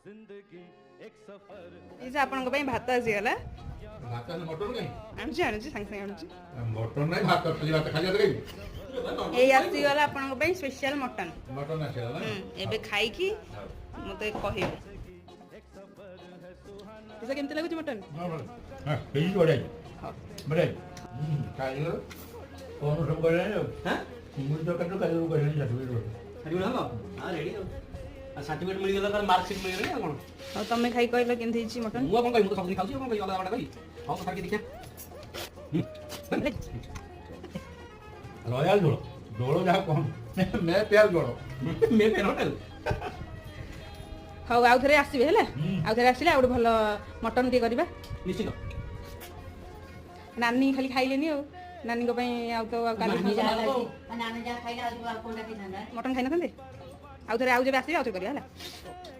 ये आपन को भात आसीगला भात मटन कहीं आनुची आनुची सांग सांग आनुची मटन नहीं भात खाली भात खाई ए आसीगला आपन को स्पेशल मटन मटन आसीगला एबे खाई की मते कहिबे इसे केमते लागुची मटन हां हेई बड़ाई बड़ाई खाई लो कौन सब कर रहे हैं हां मुझे तो कटो कर रहे हैं सर्टिफिकेट हलो हां रेडी सर्टिफिकेट मिल गला तर मार्क शीट मिल गला कोन और तमे खाई कहलो केमते हिची मटन मु कोन कहि मु सब खाउची कोन कहि अलग अलग कहि हां तो खाके देखिया रॉयल जोड़ो जोड़ो जा कौन मैं प्याज जोड़ो मैं पेन होटल हौ आउ थरे आसीबे हैला आउ थरे आसीले आउड भलो मटन टी करबा निश्चित नानी खाली खाइलेनी हो नानी को पई आउ तो काली नानी जा खाइला आज कोनटा के थांदा मटन खाइ न थंदे आउ थरे आउ जे आसीबे आउ थरे करिया हैला